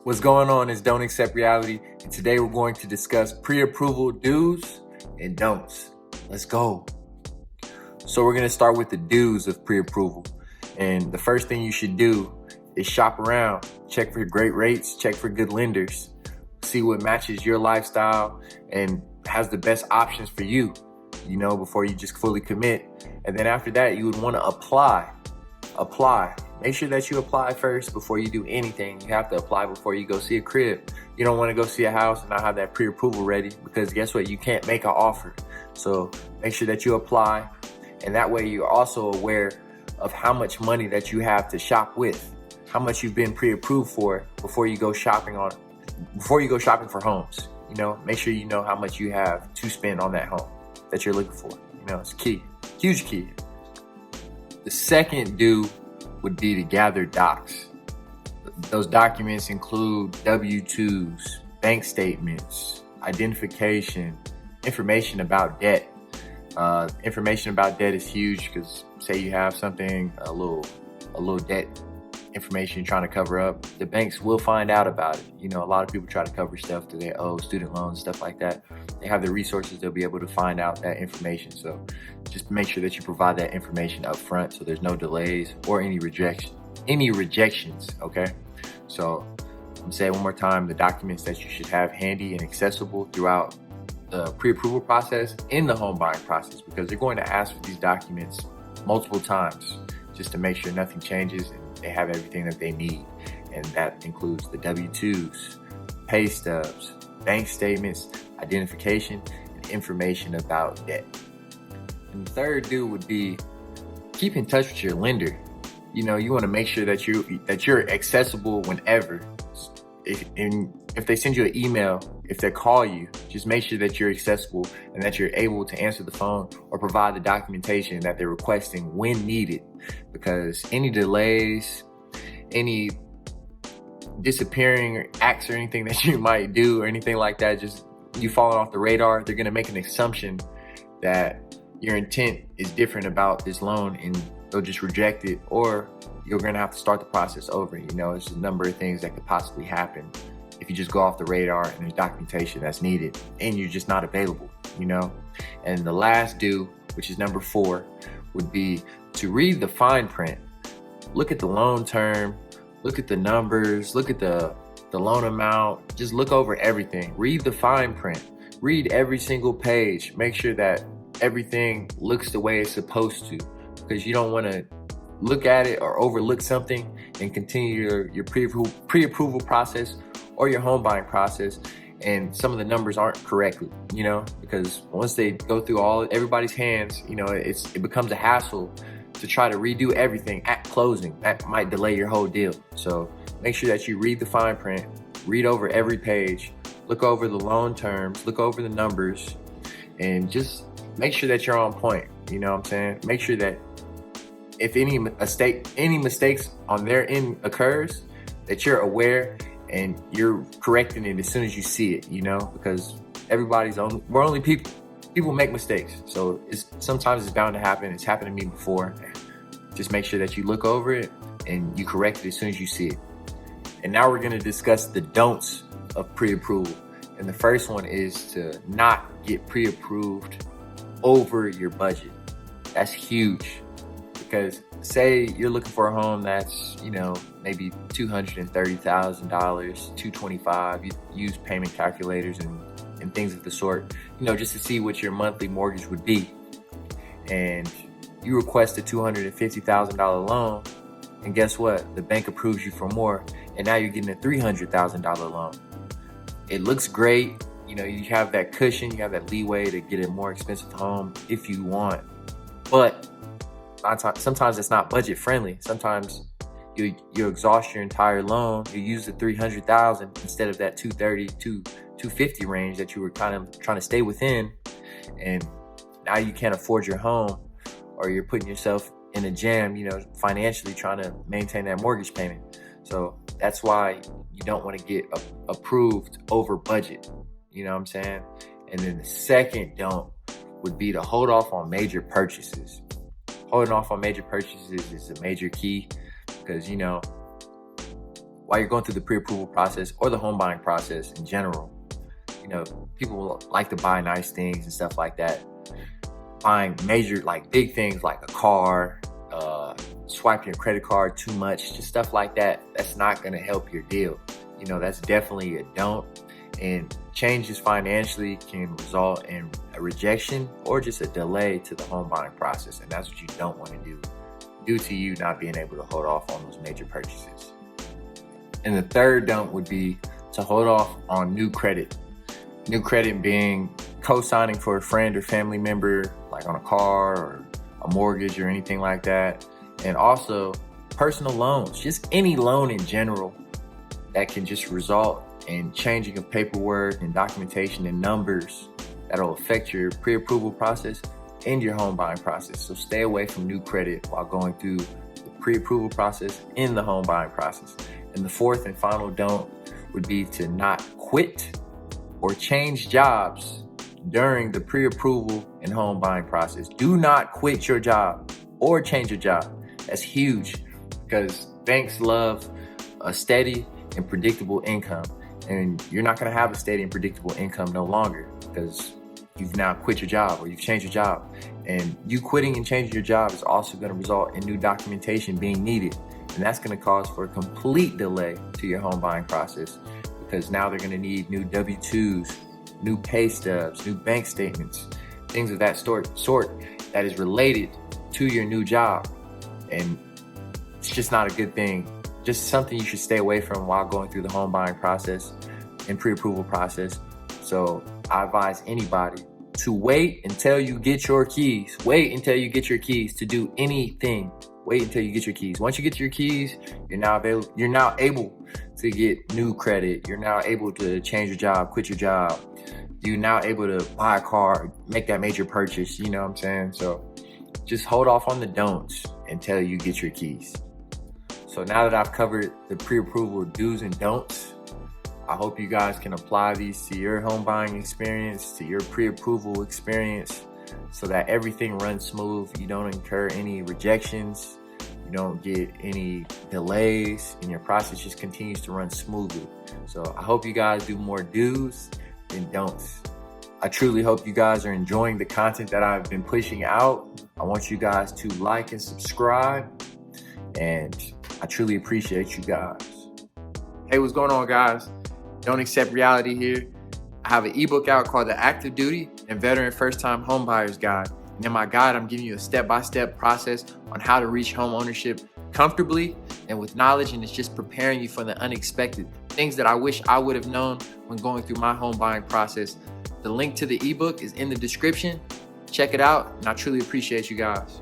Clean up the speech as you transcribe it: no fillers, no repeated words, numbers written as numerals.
What's going on is Don't Accept Reality, and today we're going to discuss pre-approval do's and don'ts. Let's go. So we're going to start with the do's of pre-approval. And the first thing you should do is shop around, check for great rates, check for good lenders, see what matches your lifestyle and has the best options for you, before you just fully commit. And then after that, you would want to apply. Make sure that you apply first before you do anything. You have to apply before you go see a crib. You don't want to go see a house and not have that pre-approval ready, because guess what? You can't make an offer. So make sure that you apply. And that way you're also aware of how much money that you have to shop with, how much you've been pre-approved for before you go shopping for homes. Make sure you know how much you have to spend on that home that you're looking for. It's key, huge key. The second do would be to gather docs. Those documents include W-2s, bank statements, identification, information about debt. Information about debt is huge, because say you have something, a little debt information you're trying to cover up, the banks will find out about it. A lot of people try to cover stuff that they owe, student loans, stuff like that. They have the resources, they'll be able to find out that information. So just make sure that you provide that information up front so there's no delays or any rejections, okay? So I'm saying one more time, the documents that you should have handy and accessible throughout the pre-approval process in the home buying process, because they're going to ask for these documents multiple times just to make sure nothing changes and they have everything that they need. And that includes the W-2s, pay stubs, bank statements, identification, and information about debt. And the third do would be keep in touch with your lender. You want to make sure that you're accessible whenever. If they send you an email, if they call you, just make sure that you're accessible and that you're able to answer the phone or provide the documentation that they're requesting when needed. Because any delays, any disappearing acts or anything that you might do or anything like that, just you falling off the radar, they're going to make an assumption that your intent is different about this loan and they'll just reject it, or you're going to have to start the process over. There's a number of things that could possibly happen if you just go off the radar and there's documentation that's needed and you're just not available, And the last do, which is number 4, would be to read the fine print. Look at the loan term, look at the numbers, look at the loan amount, just look over everything. Read the fine print, read every single page, make sure that everything looks the way it's supposed to, because you don't want to look at it or overlook something and continue your pre-approval process or your home buying process and some of the numbers aren't correctly, because once they go through everybody's hands, it becomes a hassle to try to redo everything at closing. That might delay your whole deal. So make sure that you read the fine print, read over every page, look over the loan terms, look over the numbers, and just make sure that you're on point. Make sure that if any mistakes on their end occurs, that you're aware and you're correcting it as soon as you see it, because we're only people. People make mistakes. So sometimes it's bound to happen. It's happened to me before. Just make sure that you look over it and you correct it as soon as you see it. And now we're going to discuss the don'ts of pre-approval. And the first one is to not get pre-approved over your budget. That's huge, because say you're looking for a home that's, maybe $230,000, $225,000. You use payment calculators and things of the sort, just to see what your monthly mortgage would be. And you request a $250,000 loan, and guess what? The bank approves you for more, and now you're getting a $300,000 loan. It looks great. You have that cushion, you have that leeway to get a more expensive home if you want. But sometimes it's not budget friendly. Sometimes you exhaust your entire loan. You use the $300,000 instead of that $250,000 range that you were kind of trying to stay within, and now you can't afford your home, or you're putting yourself in a jam, financially trying to maintain that mortgage payment. So that's why you don't want to get approved over budget. You know what I'm saying? And then the second don't would be to hold off on major purchases. Holding off on major purchases is a major key, because while you're going through the pre-approval process or the home buying process in general, people like to buy nice things and stuff like that. Buying major, like big things like a car, swiping your credit card too much, just stuff like that. That's not going to help your deal. That's definitely a don't. And changes financially can result in a rejection or just a delay to the home buying process. And that's what you don't want to do, due to you not being able to hold off on those major purchases. And the third don't would be to hold off on new credit. New credit being co-signing for a friend or family member, like on a car or a mortgage or anything like that. And also personal loans, just any loan in general that can just result in changing of paperwork and documentation and numbers that'll affect your pre-approval process and your home buying process. So stay away from new credit while going through the pre-approval process and the home buying process. And the fourth and final don't would be to not quit or change jobs during the pre-approval and home buying process. Do not quit your job or change your job. That's huge, because banks love a steady and predictable income. And you're not going to have a steady and predictable income no longer, because you've now quit your job or you've changed your job. And you quitting and changing your job is also going to result in new documentation being needed. And that's going to cause for a complete delay to your home buying process, because now they're going to need new W-2s, new pay stubs, new bank statements, things of that sort that is related to your new job. And it's just not a good thing. Just something you should stay away from while going through the home buying process and pre-approval process. So I advise anybody to wait until you get your keys. Wait until you get your keys to do anything. Wait until you get your keys. Once you get your keys, you're now able to get new credit. You're now able to change your job, quit your job. You're now able to buy a car, make that major purchase. You know what I'm saying? So just hold off on the don'ts until you get your keys. So now that I've covered the pre-approval do's and don'ts, I hope you guys can apply these to your home buying experience, to your pre-approval experience, so that everything runs smooth. You don't incur any rejections, you don't get any delays, and your process just continues to run smoothly. So I hope you guys do more do's than don'ts. I truly hope you guys are enjoying the content that I've been pushing out. I want you guys to like and subscribe, and I truly appreciate you guys. Hey, what's going on, guys? Don't accept reality here. I have an ebook out called The Active Duty and Veteran First Time Homebuyers Guide. And in my guide, I'm giving you a step-by-step process on how to reach home ownership comfortably and with knowledge, and it's just preparing you for the unexpected, things that I wish I would have known when going through my home buying process. The link to the ebook is in the description. Check it out, and I truly appreciate you guys.